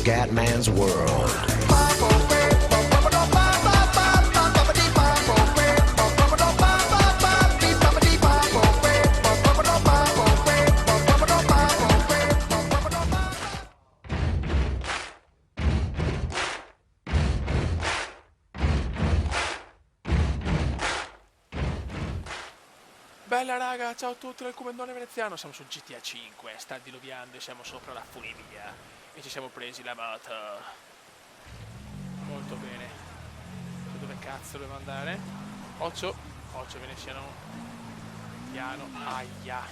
Scatman's World. Bella raga, ciao a tutti dal Comandone Veneziano, siamo su GTA 5, sta diluviando e siamo sopra la funivia e ci siamo presi la moto. Molto bene. Dove cazzo devo andare? Occhio veneziano. Piano, aia.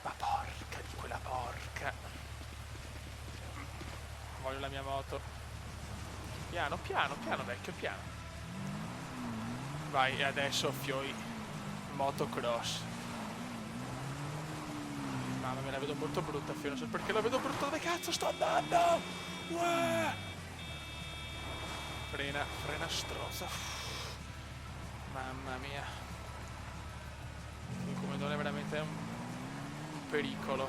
Ma porca di quella porca. Voglio la mia moto. Piano, piano, piano vecchio, piano. Vai, e adesso fioi. Motocross. Mamma mia, la vedo molto brutta, Fio, non so perché la vedo brutta, dove cazzo sto andando? Uè! Frena strozza. Mamma mia. Il comandone è veramente un pericolo.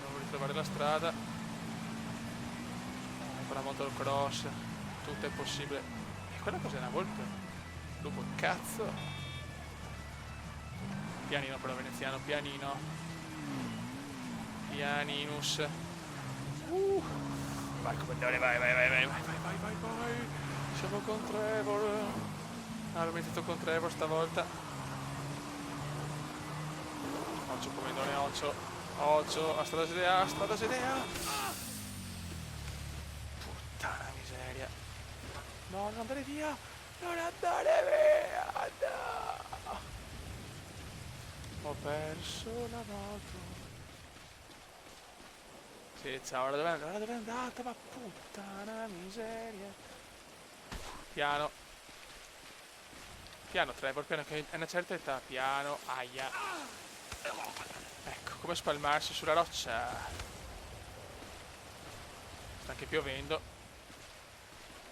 Devo ritrovare la strada. Con la motocross, tutto è possibile. E quella cos'è, una volpe? Lupo, cazzo. Pianino però veneziano, pianino. Pianinus. Vai comandante, vai. Siamo con Trevor. Abbiamo iniziato con Trevor stavolta. Occhio comandone, occhio. A strada sedea. Puttana miseria. No, non andare via. Non andare via. No. Ho perso la moto. Sì, ciao, ora dove è andata? Ma puttana miseria. Piano. Piano Trevor, piano che è una certa età. Piano, aia. Ecco, come spalmarsi sulla roccia. Sta anche piovendo.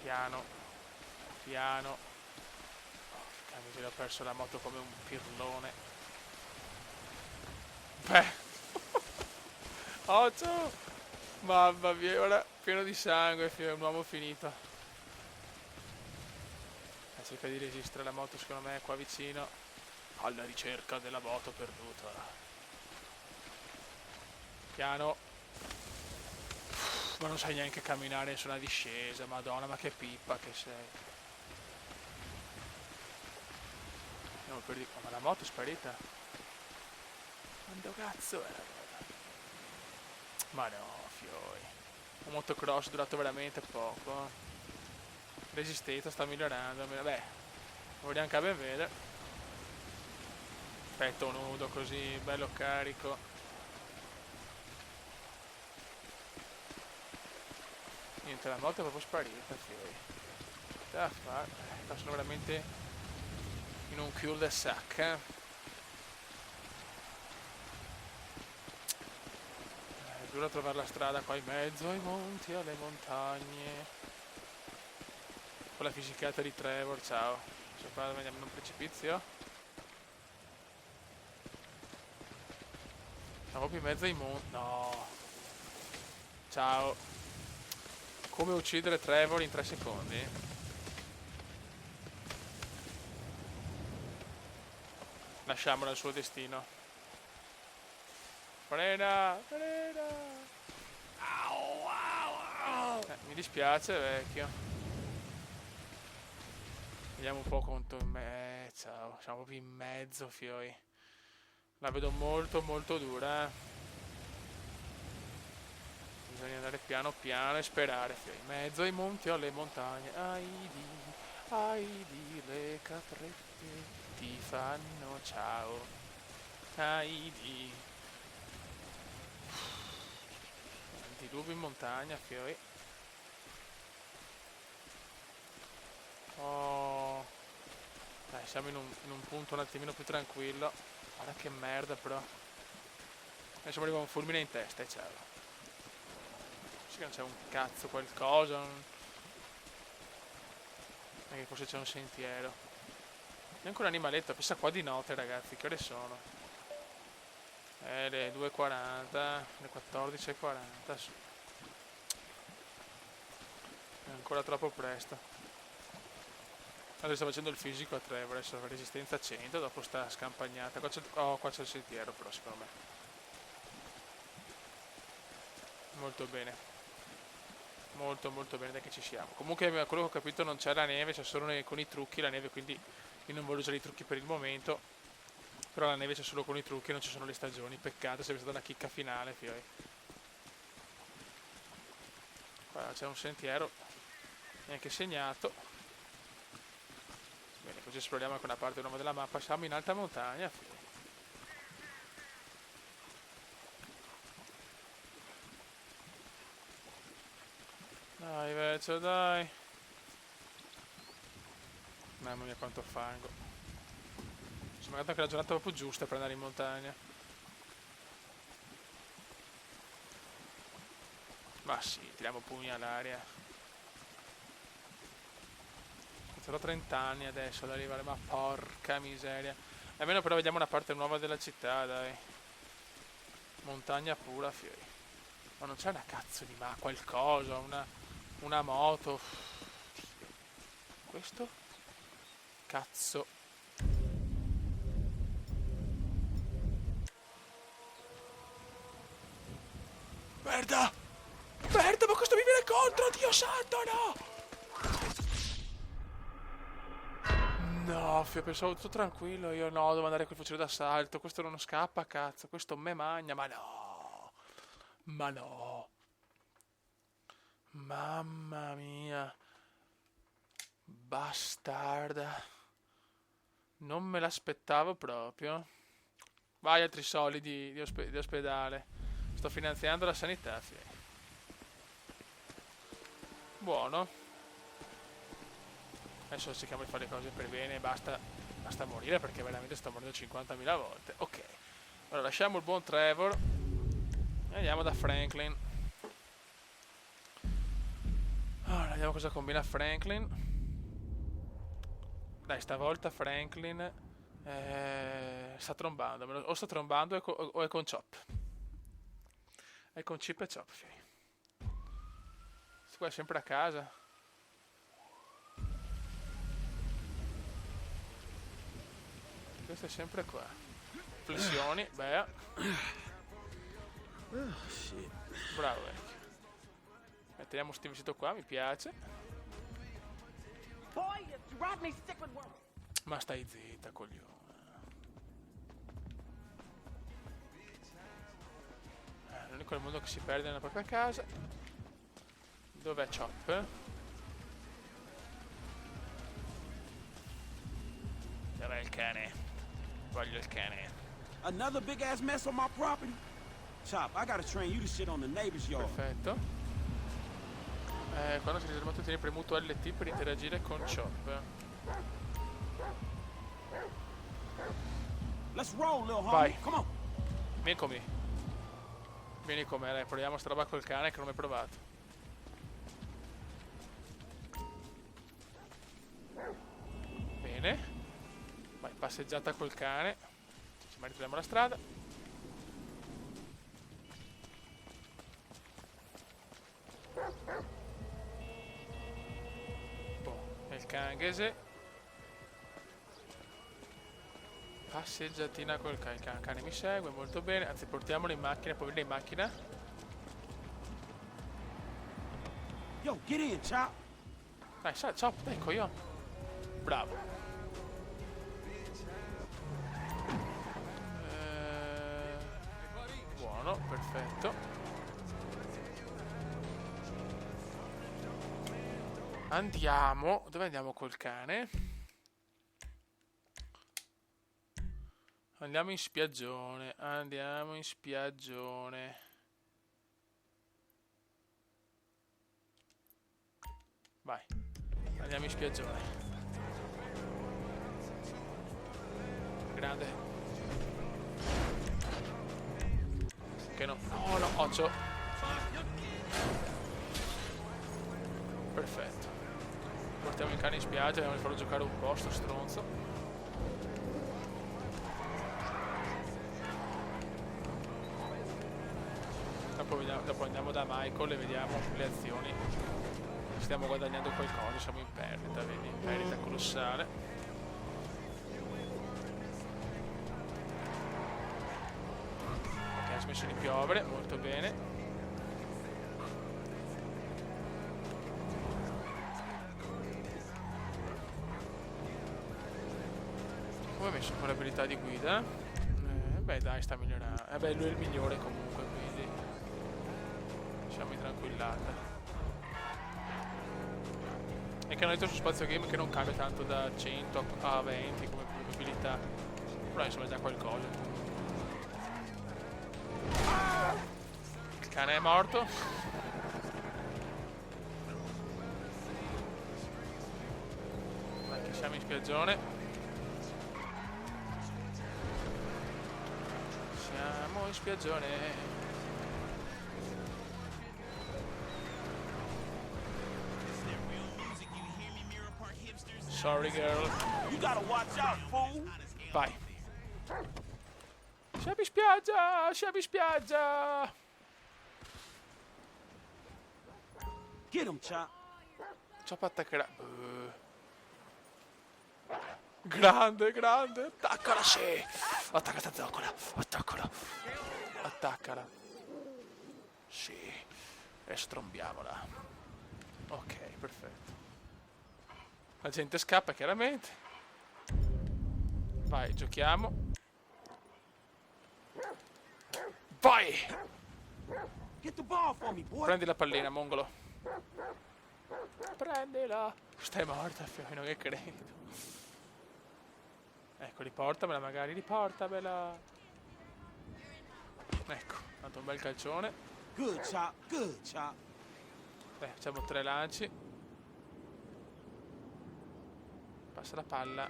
Piano. Porca miseria, ho perso la moto come un pirlone. Beh. Occhio. Mamma mia, ora pieno di sangue, è un uomo finito. Cerca di resistere, la moto secondo me è qua vicino. Alla ricerca della moto perduta. Piano. Ma non sai neanche camminare su una discesa, madonna, ma che pippa che sei. No, ma la moto è sparita. Quando cazzo era? Ma no, fioi. Un motocross durato veramente poco. Resistenza sta migliorando. Vabbè, lo vogliamo anche ben vedere. Petto nudo così, bello carico. Niente, la moto è proprio sparita, fioi. Da fare. Sono veramente in un cul-de-sac, eh. È duro trovare la strada qua in mezzo ai monti, alle montagne. Con la fisicata di Trevor, ciao. Sopra vediamo in un precipizio. Siamo proprio in mezzo ai monti. No. Ciao. Come uccidere Trevor in 3 secondi? Lasciamolo al suo destino. Frena. Mi dispiace, vecchio. Vediamo un po' quanto in me. Ciao, siamo proprio in mezzo, fioi. La vedo molto dura, eh. Bisogna andare piano e sperare, fioi. In mezzo ai monti o alle montagne. Aidi, le caprette ti fanno ciao. Aidi. Diluvi in montagna, fioi. Oh. Dai, siamo in un punto un attimino più tranquillo. Guarda che merda però. Adesso mi arriva un fulmine in testa e ciao. Sì che non c'è un cazzo qualcosa. Che forse c'è un sentiero. Neanche un animaletto, pensa qua di notte ragazzi, che ore sono? Le 2:40, le 14:40, su. È ancora troppo presto. Adesso sto facendo il fisico a Trevor, adesso resistenza 100, dopo sta scampagnata. Qua c'è il sentiero però secondo me. Molto bene. Molto molto bene, dai che ci siamo. Comunque quello che ho capito non c'è la neve, c'è solo con i trucchi la neve, quindi io non voglio usare i trucchi per il momento. Però la neve c'è solo con i trucchi, non ci sono le stagioni. Peccato, sarebbe stata una chicca finale, fioi. Qua c'è un sentiero, neanche segnato. Bene, così esploriamo anche una parte nuova della mappa. Siamo in alta montagna, fioi. Dai, vecchio, dai. Mamma mia, quanto fango. Sono magari anche la giornata proprio giusta per andare in montagna. Ma sì, tiriamo pugni all'aria. Sarò 30 anni adesso ad arrivare, ma porca miseria. Almeno però vediamo una parte nuova della città, dai. Montagna pura, fiori. Ma non c'è una cazzo di qualcosa, una moto. Questo? Cazzo. Merda! Merda, ma questo mi viene contro, Dio santo, no! No, pensavo tutto tranquillo, io no, devo andare col fucile d'assalto, questo non scappa, cazzo, questo me magna, ma no! Ma no! Mamma mia! Bastarda! Non me l'aspettavo proprio. Vai, altri soldi di ospedale. Sto finanziando la sanità, figlio. Buono. Adesso cerchiamo di fare le cose per bene e basta morire perché veramente sto morendo 50.000 volte. Ok. Allora lasciamo il buon Trevor e andiamo da Franklin. Allora, vediamo cosa combina Franklin. Dai, stavolta Franklin sta trombando. O sta trombando o è con Chop. È con Chip e Chop, figlio. Questo qua è sempre a casa. Questo è sempre qua. Flessioni, beh. Bravo, vecchio. Mettiamo sti vestito qua, mi piace. Ma stai zitta, coglione. L'unico al mondo che si perde nella propria casa. Dov'è Chop? Dov'è il cane? Voglio il cane. Another big ass mess on my property. Chop, I gotta train you to shit on the neighbor's yard. Perfetto. Quando si riservato tieni premuto LT per interagire con Chop. Let's roll, little homie. Vai. Come on. Vieni con me. Vieni con me, dai, proviamo sta roba col cane che non ho mai provato. Bene. Vai, passeggiata col cane. Ci meritiamo la strada. Boh, è il canghese. Passeggiatina col cane. Il cane mi segue molto bene. Anzi, portiamolo in macchina. Può venire in macchina? Yo, get in, Chop. Dai, ciao, ecco io. Bravo. Buono, perfetto. Andiamo. Dove andiamo col cane? Andiamo in spiaggione. Andiamo in spiaggione. Vai. Andiamo in spiaggione. Grande. Che no. No, no, occhio. Perfetto. Portiamo il cane in spiaggia, andiamo a farlo giocare un po', sto stronzo. dopo andiamo da Michael e vediamo le azioni. Stiamo guadagnando qualcosa, siamo in perdita, vedi? Perdita colossale. Ok, ha smesso di piovere, molto bene. Come ho messo con l'abilità di guida? Beh dai, sta migliorando. Beh, lui è il migliore comunque, quindi siamo in tranquillata. E che hanno detto su Spazio Game che non cambia tanto da 100 a 20 come probabilità. Però insomma è già qualcosa. Il cane è morto. Vai che siamo in spiaggione. Siamo in spiaggione. Sorry girl. You gotta watch out, fool. Vai. Siamo in spiaggia, siamo in spiaggia. Get him, Chop. Chop attaccherà. Grande, grande. Attaccala, sì. Attacca sta zoccola. Attaccala. Attaccala. Sì. E strombiamola. Ok, perfetto. La gente scappa chiaramente. Vai, giochiamo. Vai! Get the ball for me, boy. Prendi la pallina, mongolo. Prendila. Stai morta, Fiorino, che credo. Ecco, riportamela magari, riportamela. Ecco, tanto un bel calcione. Good, Chop. Good, Chop. Facciamo 3 lanci. Passa la palla.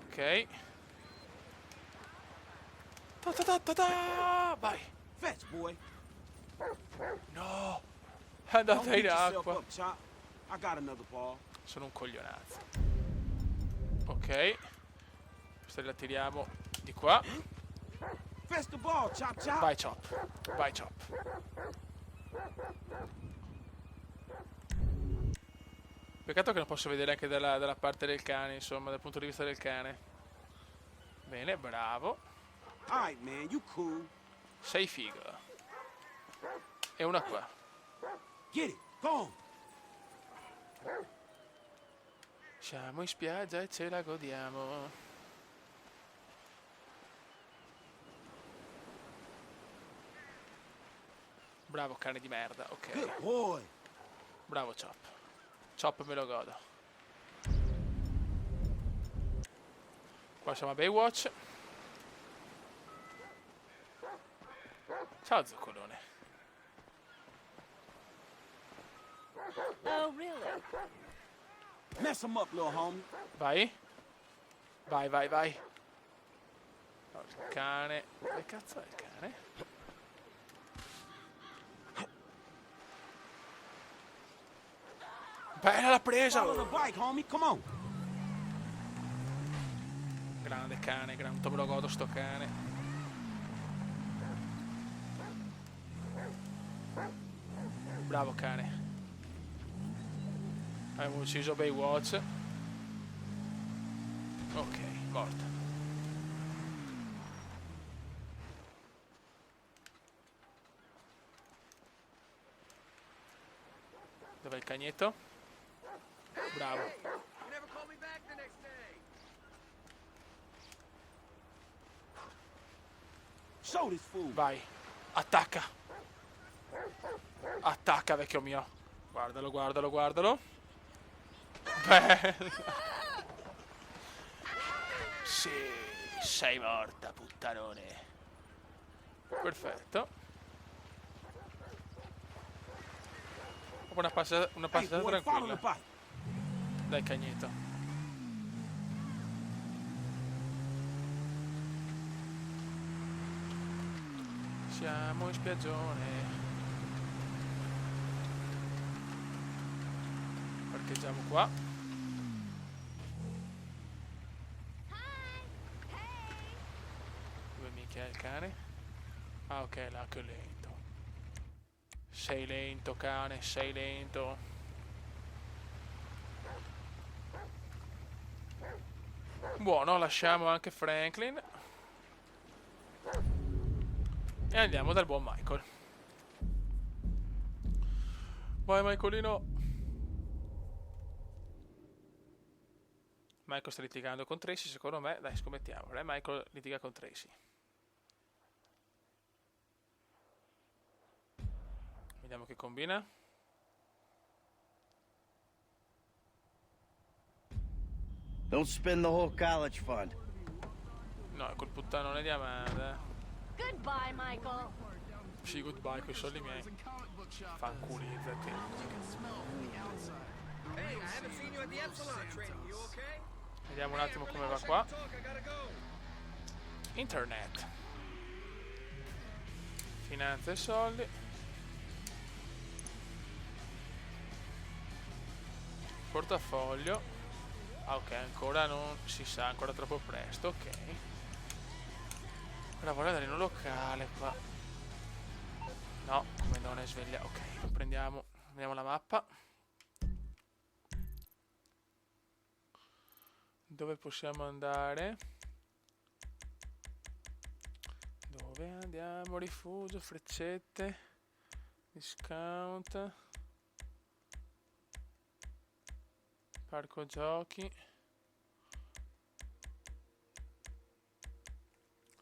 Ok. Ta ta ta ta ta. Vai. Fetch, boy. No. È Don't andata beat in yourself acqua. up, Chop. I got another ball. Sono un coglionazzo. Ok. Questa la tiriamo di qua. Fetch the ball, Chop, Chop. Vai Chop. Vai Chop. Peccato che non posso vedere anche dalla parte del cane, insomma, dal punto di vista del cane. Bene, bravo. All right, man. You cool. Sei figo. E una qua. Get it. Go on. Siamo in spiaggia e ce la godiamo. Bravo cane di merda, ok. Good boy. Bravo Chop. Chop me lo godo. Qua siamo a Baywatch. Ciao zoccolone. Oh, really? Mess him up, little homie. Vai. Vai, vai, vai. Oh, il cane. Che cazzo è il cane? Bella la presa! Follow the bike, homie. Come on. Grande cane, quanto me lo godo sto cane. Bravo cane. Abbiamo ucciso Baywatch. Ok, morto. Dov'è il cagnetto? Bravo. Show this fool. Vai. Attacca. Attacca, vecchio mio. Guardalo, guardalo, guardalo. Bella. Sì, sei morta, puttanone. Perfetto. Una passata Hey, boy, follow the tranquilla. bike. Dai cagnetto. Siamo in spiaggione. Parcheggiamo qua. Dove minchia è il cane? Ah ok, là che lento. Sei lento, cane, sei lento. Buono, lasciamo anche Franklin. E andiamo dal buon Michael. Vai Michaelino. Michael sta litigando con Tracy, secondo me. Dai, scommettiamo. Michael litiga con Tracy. Vediamo che combina. Don't spend the whole college fund. No, è col puttanone di Amanda. Goodbye, Michael. Sì, goodbye, quei soldi miei. Fanculizzati. Vediamo un attimo come va qua. Internet. Finanze e soldi. Portafoglio. Ah, ok, ancora non si sa, ancora troppo presto, ok. Ora voglio andare in un locale qua. No, come non è sveglia. Ok, prendiamo la mappa. Dove possiamo andare? Dove andiamo? Rifugio, freccette, discount, parco giochi,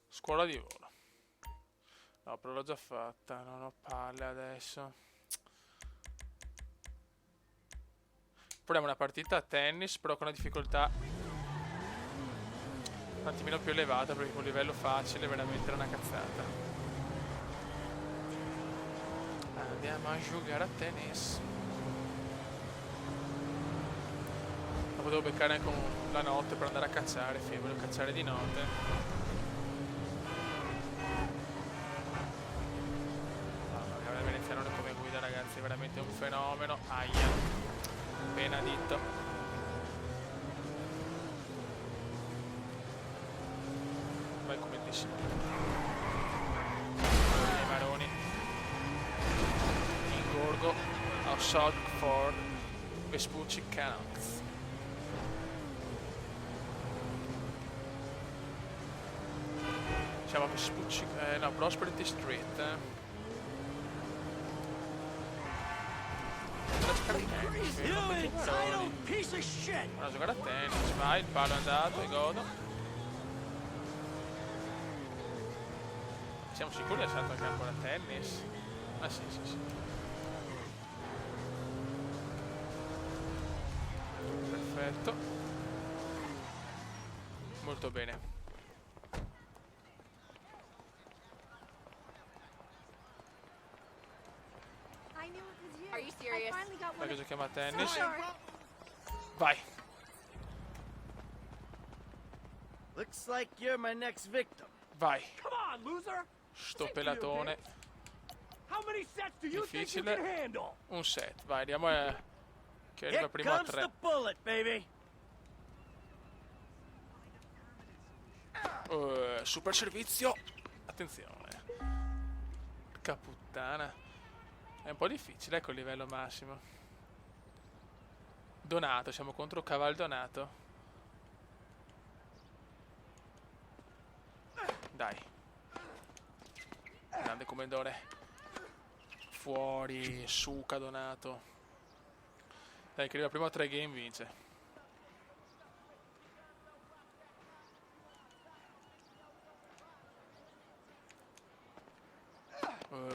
scuola di volo. No, però l'ho già fatta, non ho palle adesso. Proviamo una partita a tennis, però con una difficoltà un attimino più elevata, perché con un livello facile veramente era una cazzata. Andiamo a giocare a tennis. Dopo devo beccare anche la notte per andare a cacciare, voglio cacciare di notte. Il veneziano come guida, ragazzi, è veramente un fenomeno. Aia, appena detto. Vai comodissimo. I Maroni in gorgo a Salford Vespucci Canucks. Siamo a Vespucci, no, Prosperity Street. Andare a giocare a tennis. You entitled piece of shit! Andare a giocare a tennis, vai, il palo è andato e godo. Siamo sicuri che è stato anche ancora a tennis? Ah sì, sì, sì. Perfetto. Molto bene. I knew it was you. Are you I serious? finally got Dai one che of giochiamo a tennis. Sorry. Vai. Looks like you're my next victim. Vai. Come on, loser! Sto pelatone. How many sets do you think you Difficile. can handle? Un set. Vai, andiamo a... che arriva Here primo a comes 3. the bullet, baby. Super servizio. Attenzione. Porca puttana. È un po' difficile, ecco il livello massimo. Donato, siamo contro Caval Donato. Dai. Grande commendore. Fuori, suca Donato. Dai, che arriva prima a 3 game vince.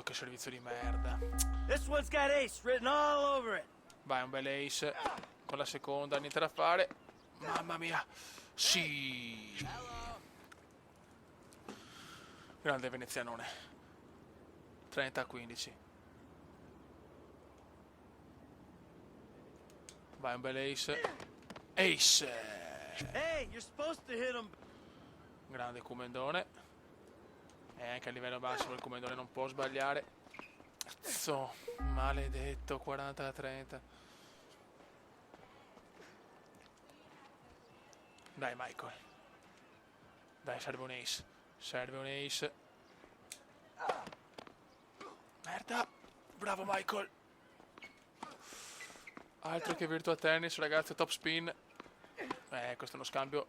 Che servizio di merda. This one's got ace written all over it. Vai, un bel ace. Con la seconda, niente da fare. Mamma mia. Sì. Grande venezianone. 30-15. Vai, un bel ace. Ace. Hey, you're supposed to hit him. Grande Comendone. E anche a livello massimo il Comendone non può sbagliare. Cazzo, maledetto, 40-30. Dai Michael. Dai, serve un ace. Serve un ace. Merda. Bravo Michael. Altro che Virtua Tennis, ragazzi. Top spin. Questo è uno scambio.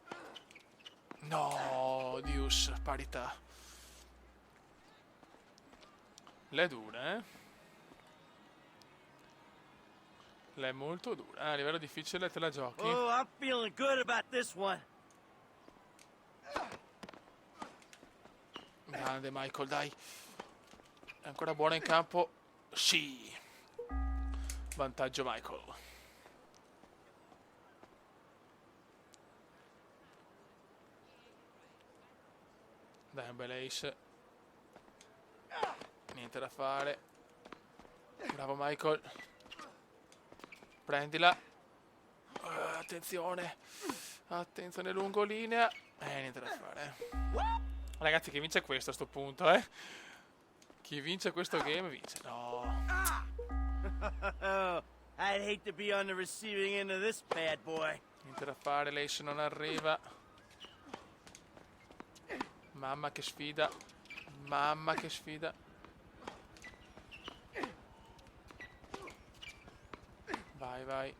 No, Dius, parità. L'è dura, L'è molto dura. A livello difficile te la giochi. Oh, I'm feeling good about this one. Grande Michael, dai. È ancora buona in campo. Sì. Vantaggio Michael. Dai, un bel ace. Niente da fare. Bravo Michael. Prendila. Attenzione. Attenzione lungolinea. Niente da fare. Ragazzi, chi vince questo a sto punto, Chi vince questo game vince. No. Oh, I'd hate to be on the receiving end of this bad boy. Niente da fare, l'ace non arriva. Mamma che sfida. Mamma che sfida. Vai, vai.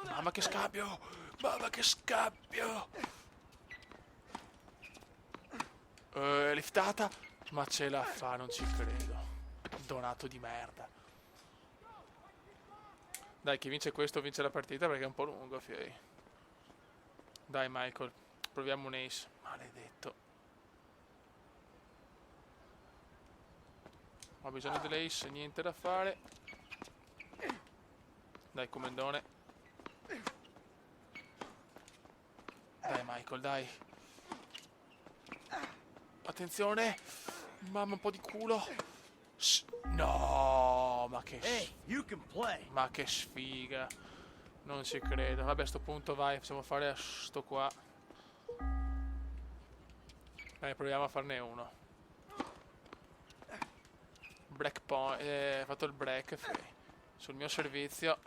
Mamma che scambio. Mamma che scambio. Liftata. Ma ce la fa, non ci credo. Donato di merda. Dai, chi vince questo vince la partita perché è un po' lungo, fiei. Dai Michael, proviamo un ace. Maledetto. Ho bisogno dell'ace, niente da fare. Dai comandone. Dai Michael, dai. Attenzione. Mamma, un po' di culo. No, ma che Hey, you can play. ma che sfiga. Non ci credo. Vabbè, a sto punto vai, facciamo fare a sto qua. Dai, proviamo a farne uno. Break point. Ha fatto il break. Sul mio servizio.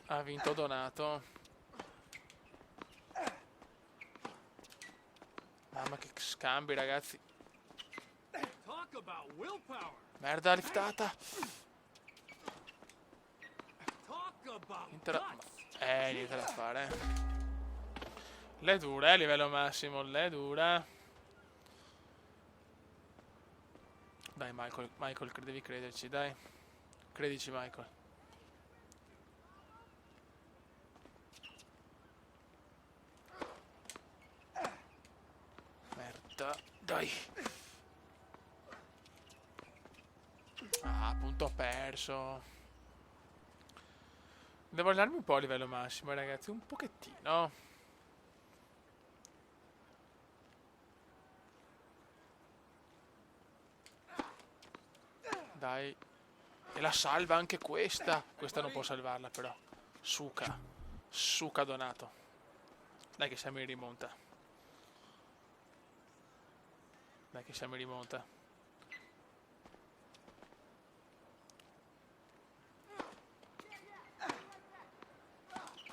Ha vinto Donato. Mamma che scambi, ragazzi. Merda, liftata. Niente da fare. L'è dura, livello massimo, l'è dura. Dai Michael, devi crederci, dai. Credici Michael. Merda, dai. Punto perso. Devo allenarmi un po' a livello massimo, ragazzi, un pochettino. Dai. E la salva anche questa. Questa non può salvarla però. Suca. Suca Donato. Dai che siamo in rimonta. Dai che siamo in rimonta.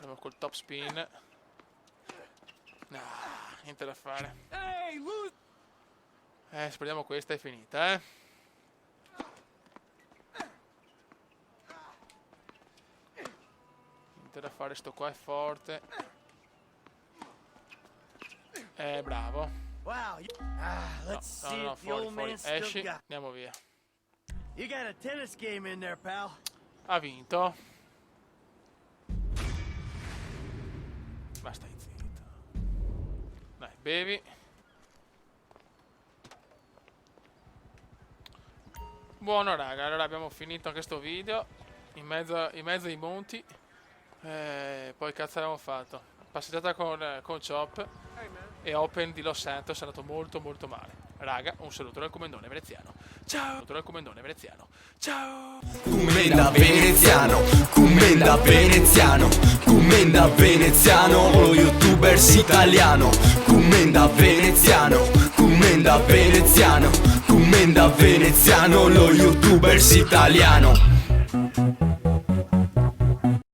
Proviamo col top spin. Niente da fare. Speriamo questa è finita, Niente da fare, sto qua è forte. Bravo. Wow. Let's see No, if the old fuori. man still Esci, got. andiamo via. You got a tennis game in there, pal. Ha vinto. Ma stai zitto. Dai, bevi. Buono raga, allora abbiamo finito anche sto video. In mezzo ai monti. Poi cazzo avevamo fatto? Passeggiata con Chop e Open di Los Santos è andato molto molto male. Raga, un saluto dal comandone veneziano. Ciao! Saluto dal comandone veneziano. Ciao! Commenda veneziano, commenda veneziano, commenda veneziano, lo youtubers italiano. Commenda veneziano, commenda veneziano, commenda veneziano, lo youtubers italiano.